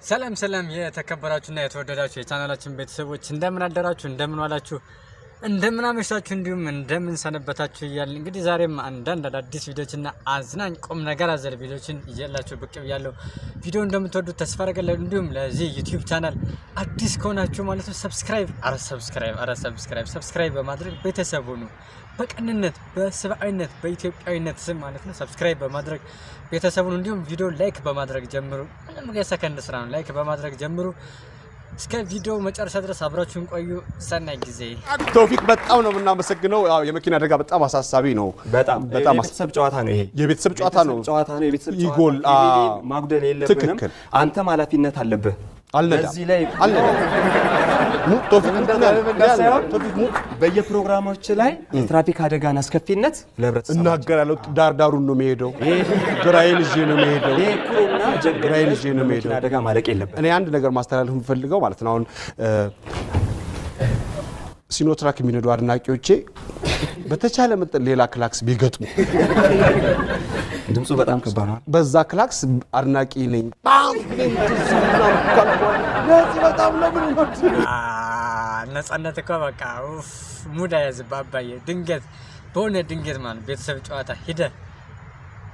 ሰላም ሰላም የተከበራችሁና የተወደዳችሁ የቻናላችን ቤተሰቦች እንደምን አደራችሁ እንደምን ዋላችሁ እንደምን አመሻችሁ እንዲሁም እንደምን ሰነበታችሁ እያልን እንግዲህ ዛሬም አንዳንድ አዳዲስ ቪዲዮዎችና አዝናኝ ቁም ነገር አዘል ቪዲዮዎችን ይዤላችሁ ብቅ ብያለሁ። ቪዲዮ እንደምትወዱት ተስፋ አደርጋለሁ። እንዲሁም ለዚህ ዩቲዩብ ቻናል አዲስ ከሆናችሁ ማለት ነው ሰብስክራይብ በማድረግ ቤተሰብ ሁኑ። በቅንነት በስብዓዊነት በኢትዮጵያዊነት ስም ማለት ነው ሰብስክራይብ በማድረግ ቤተሰቡን እንዲሁም ቪዲዮ ላይክ በማድረግ ጀምሩ። ምንም የሰከንድ ስራ ነው። ላይክ በማድረግ ጀምሩ። እስከ ቪዲዮ መጨረሻ ድረስ አብራችሁን ቆዩ። ሰናይ ጊዜ። ተውፊቅ በጣም ነው የምናመሰግነው። የመኪና አደጋ በጣም አሳሳቢ ነው። በጣም የቤተሰብ ጨዋታ ነው። ይሄ የቤተሰብ ጨዋታ ነው። የቤተሰብ ጨዋታ ይጎል ማጉደል የለብንም። አንተም ኃላፊነት አለብህ። እዚህ ላይ ተውፊቅ በየፕሮግራሞች ላይ የትራፊክ አደጋን አስከፊነት ለህብረተሰቡ እናገራለሁ። ዳርዳሩን ነው የሚሄደው። ግራዬን ይዤ ነው የሚሄደው። ግራዬን ይዤ ነው የሚሄደው። አደጋ ማለቅ የለብንም። እኔ አንድ ነገር ማስተላለፍ የምፈልገው ማለት ነው አሁን ሲኖትራክ የሚነዱ አድናቂዎቼ በተቻለ መጠን ሌላ ክላክስ ቢገጥሙ ድምፁ በጣም ከባድ ነው። በዛ ክላክስ አድናቂ ነኝ በጣም ነው ነፃነት እኮ በቃ ሙድ ያዝብ አባዬ። ድንገት በሆነ ድንገት ማለት ቤተሰብ ጨዋታ ሂደ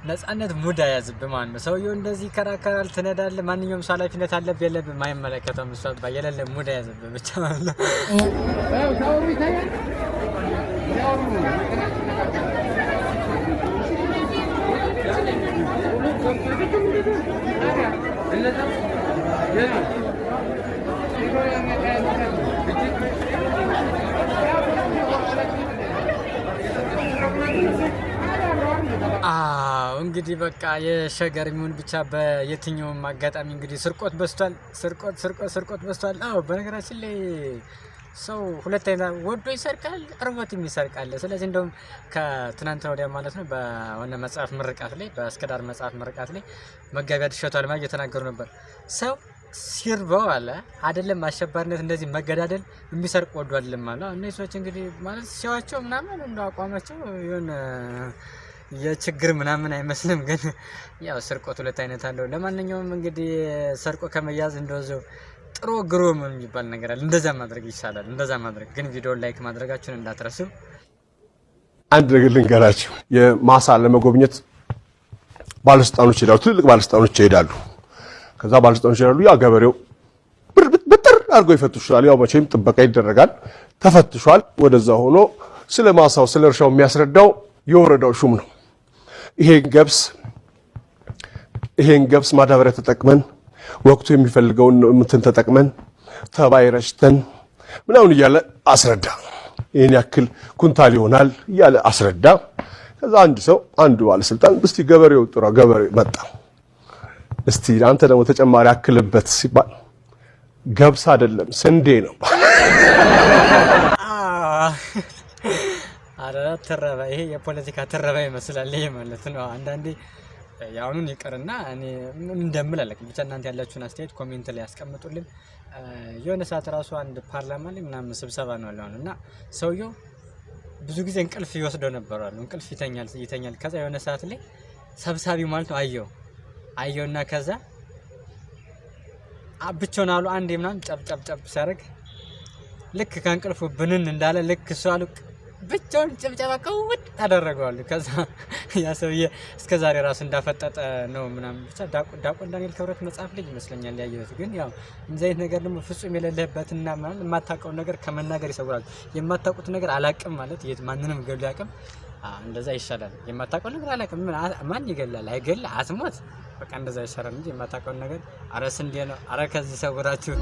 ነፃነት ሙድ ያዝብ ማለት ነው። ሰውየው እንደዚህ ይከራከራል፣ ትነዳለህ። ማንኛውም ሰው ኃላፊነት አለብህ የለብህም አይመለከተውም። እሱ አባዬ የሌለ ሙድ ያዝብ ብቻ ማለት ነው። እንግዲህ በቃ የሸገር የሚሆን ብቻ በየትኛውም አጋጣሚ እንግዲህ ስርቆት በስቷል። ስርቆት በስቷል። አዎ በነገራችን ላይ ሰው ሁለት አይነት ወዶ ይሰርቃል፣ እርቦትም ይሰርቃል። ስለዚህ እንደውም ከትናንትና ወዲያ ማለት ነው በሆነ መጽሐፍ ምርቃት ላይ በእስከዳር መጽሐፍ ምርቃት ላይ መጋቢ አዲስ አለማየሁ እየተናገሩ ነበር። ሰው ሲርበው አለ አይደለም አሸባሪነት እንደዚህ መገዳደል የሚሰርቅ ወዶ አይደለም አለ። እነዚህ ሰዎች እንግዲህ ማለት ሲዋቸው ምናምን እንደ አቋማቸው የሆነ የችግር ምናምን አይመስልም። ግን ያው ስርቆት ሁለት አይነት አለው። ለማንኛውም እንግዲህ ሰርቆ ከመያዝ እንደው ጥሩ ግሩም የሚባል ነገር አለ። እንደዛ ማድረግ ይቻላል። እንደዛ ማድረግ ግን ቪዲዮ ላይክ ማድረጋችሁን እንዳትረሱ። አንድ ነገር ልንገራችሁ። የማሳ ለመጎብኘት ባለስልጣኖች ይሄዳሉ። ትልልቅ ባለስልጣኖች ይሄዳሉ። ከዛ ባለስልጣኖች ይሄዳሉ። ያ ገበሬው ብጥር አድርጎ ይፈትሻል። ያው መቼም ጥበቃ ይደረጋል። ተፈትሿል። ወደዛ ሆኖ ስለ ማሳው ስለ እርሻው የሚያስረዳው የወረዳው ሹም ነው። ይሄን ገብስ ማዳበሪያ ተጠቅመን ወቅቱ የሚፈልገውን እንትን ተጠቅመን ተባይ ረሽተን ምናምን እያለ አስረዳ። ይሄን ያክል ኩንታል ይሆናል እያለ አስረዳ። ከዛ አንዱ ባለስልጣን እስቲ ገበሬው ጥራ ገበሬ መጣ። እስቲ አንተ ደግሞ ተጨማሪ አክልበት ሲባል ገብስ አይደለም ስንዴ ነው። አረ ተረባ። ይሄ የፖለቲካ ተረባ ይመስላል ይሄ ማለት ነው። አንዳንዴ ያውኑን ይቀርና እኔ እንደምል አለክ ብቻ እናንተ ያላችሁን አስተያየት ኮሜንት ላይ ያስቀምጡልን። የሆነ ሰዓት ራሱ አንድ ፓርላማ ላይ ምናምን ስብሰባ ነው ያለው እና ሰውየው ብዙ ጊዜ እንቅልፍ ይወስደው ነበር አሉ። እንቅልፍ ይተኛል። ከዛ የሆነ ሰዓት ላይ ሰብሳቢው ማለት ነው አየውና ከዛ ብቻውን አሉ አንዴ ምናምን ጨብጨብ ሲያደርግ ልክ ከእንቅልፉ ብንን እንዳለ ልክ እሱ አሉ ብቻውን ጭብጨባ ከውድ አደረገዋል። ከዛ ያ ሰውዬ እስከዛሬ ራሱ እንዳፈጠጠ ነው ምናምን ብቻ ዳቆን ዳንኤል ክብረት መጽሐፍ ላይ ይመስለኛል ያየሁት። ግን ያው እንደዚህ አይነት ነገር ደግሞ ፍጹም የሌለበትና ማለት የማታውቀው ነገር ከመናገር ይሰውራል። የማታውቁት ነገር አላቅም ማለት ማንንም ገሉ ያቅም እንደዛ ይሻላል። የማታውቀው ነገር አላቅም ማን ይገላል አይገል አትሞት በቃ እንደዛ ይሻላል እንጂ የማታውቀው ነገር አረስ እንዴ ነው አረ ከዚህ ሰውራችሁ።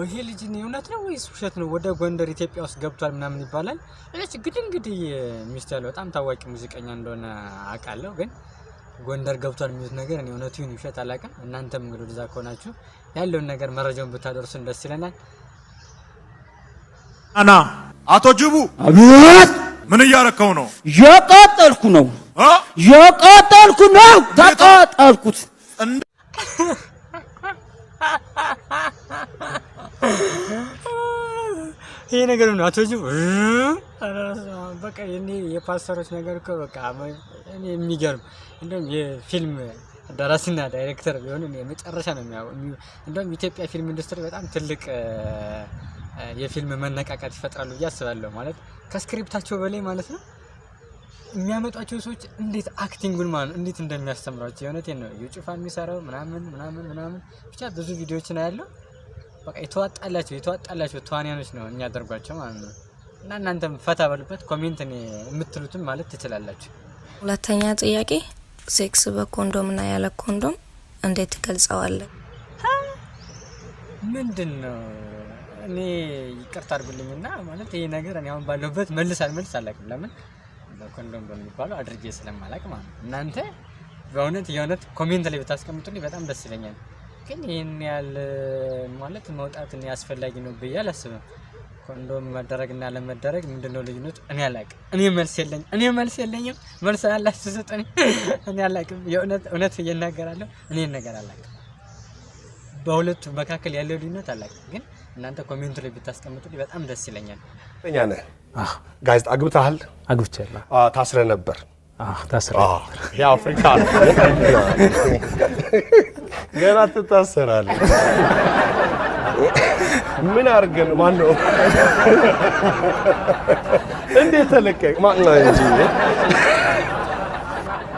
ይሄ ልጅ እውነት ነው ወይስ ውሸት ነው? ወደ ጎንደር ኢትዮጵያ ውስጥ ገብቷል ምናምን ይባላል። እሺ እንግዲህ ሚስት ያለው በጣም ታዋቂ ሙዚቀኛ እንደሆነ አውቃለሁ። ግን ጎንደር ገብቷል የሚሉት ነገር እኔ እውነቱ ይሁን ውሸት አላውቅም። እናንተም እንግዲህ ወደዛ ከሆናችሁ ያለውን ነገር መረጃውን ብታደርሱን ደስ ይለናል። አቶ ጅቡ አቤት። ምን እያረከው ነው? የቀጠልኩ ነው። ተቃጠልኩት። ይሄ ነገር ነው አቶጁ በቃ የኔ የፓስተሮች ነገር እኮ በቃ እኔ የሚገርም እንደውም የፊልም ደራሲና ዳይሬክተር ቢሆን እኔ መጨረሻ ነው የሚያው እንደውም ኢትዮጵያ ፊልም ኢንዱስትሪ በጣም ትልቅ የፊልም መነቃቃት ይፈጥራሉ ብዬ አስባለሁ። ማለት ከስክሪፕታቸው በላይ ማለት ነው የሚያመጣቸው ሰዎች እንዴት አክቲንጉን ማለት እንዴት እንደሚያስተምራቸው የእውነቴን ነው። ዩጩፋ የሚሰራው ምናምን ብቻ ብዙ ቪዲዮዎችን አያለው። በቃ የተዋጣላቸው ተዋንያኖች ነው የሚያደርጓቸው ማለት ነው። እና እናንተም ፈታ በሉበት። ኮሜንት የምትሉትን ማለት ትችላላችሁ። ሁለተኛ ጥያቄ ሴክስ በኮንዶም እና ያለ ኮንዶም እንዴት ትገልጸዋለህ? ምንድነው? እኔ ይቅርታ አድርጉልኝና ማለት ይሄ ነገር እኔ አሁን ባለሁበት መልስ አላውቅም። ለምን በኮንዶም በሚባለው አድርጌ ስለማላውቅ ማለት ነው። እናንተ የእውነት ኮሜንት ላይ ብታስቀምጡልኝ በጣም ደስ ይለኛል። ግን ይሄን ያህል ማለት መውጣት አስፈላጊ ነው ብዬ አላስብም። ኮንዶም መደረግና ለመደረግ ምንድነው ልዩነቱ? እኔ አላውቅም። እኔ መልስ የለኝም። መልስ አላችሁ ስጡኝ። እኔ አላውቅም። እውነት እየናገራለሁ። እኔ ነገር አላውቅም። በሁለቱ መካከል ያለው ልዩነት አላውቅም። ግን እናንተ ኮሜንት ላይ ብታስቀምጡልኝ በጣም ደስ ይለኛል። እኛ ነህ ጋዜጣ አግብተሃል? አግብቻለሁ። ታስረ ነበር? ታስረ ነበር። የአፍሪካ ገና ትታሰራለህ። ምን አድርገን ማነው እንዴት ተለቀቅ? እንጂ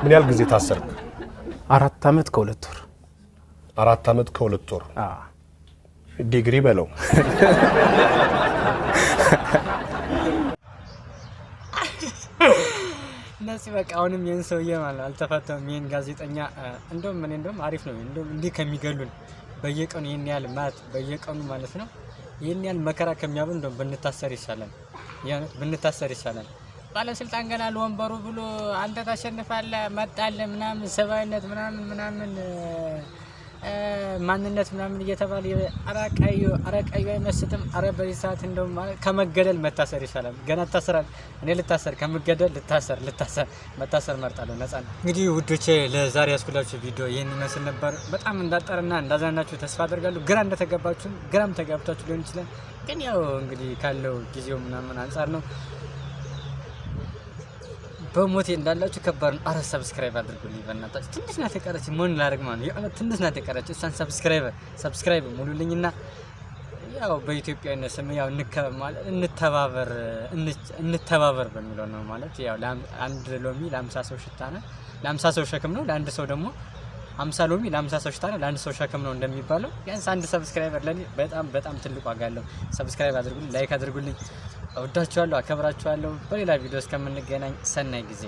ምን ያህል ጊዜ ታሰርክ? 4 ዓመት ከ2 ወር። 4 ዓመት ከ2 ወር። ዲግሪ በለው። እነዚህ በቃ አሁንም ይሄን ሰውዬ ማለት አልተፈታም። ይሄን ጋዜጠኛ እንደውም አሪፍ ነው። እንደውም እንዲህ ከሚገሉን በየቀኑ ይሄን ያህል በየቀኑ ማለት ነው ይሄን ያህል መከራ ከሚያበሉ እንደውም ብንታሰር ይሻላል። ባለስልጣን ገና ለወንበሩ ብሎ አንተ ታሸንፋለህ መጣለህ ምናምን ሰባይነት ምናምን ማንነት ምናምን እየተባለ አረቀዩ አይመስጥም። አረ በዚህ ሰዓት እንደውም ማለት ከመገደል መታሰር ይሻላል። ገና ታሰራል። እኔ ልታሰር ከምገደል መታሰር መርጣለሁ። ነፃ ነው። እንግዲህ ውዶቼ ለዛሬ ያስኩላችሁ ቪዲዮ ይሄን ይመስል ነበር። በጣም እንዳጠረና እንዳዛናችሁ ተስፋ አደርጋለሁ። ግራም ተጋብታችሁ ሊሆን ይችላል። ግን ያው እንግዲህ ካለው ጊዜው ምናምን አንፃር ነው። በሞቴ እንዳላችሁ ከባድ ነው። አረ ሰብስክራይብ አድርጉልኝ በእናታችሁ። ትንሽ ናት የቀረች ምን ላደርግ ማለት ነው። ትንሽ ናት የቀረች እሷን ሰብስክራይብ ሙሉልኝና ያው በኢትዮጵያዊነት ስም ያው እንተባበር በሚለው ነው ማለት ያው አንድ ሎሚ ለ50 ሰው ሽታ ነው፣ ለ50 ሰው ሸክም ነው። ለአንድ ሰው ደግሞ 50 ሎሚ ለ50 ሰው ሽታ ነው፣ ለአንድ ሰው ሸክም ነው እንደሚባለው ቢያንስ አንድ ሰብስክራይበር ለኔ በጣም ትልቅ ዋጋ አለው። ሰብስክራይብ አድርጉልኝ፣ ላይክ አድርጉልኝ። እወዳችኋለሁ፣ አከብራችኋለሁ። በሌላ ቪዲዮ እስከምንገናኝ ሰናይ ጊዜ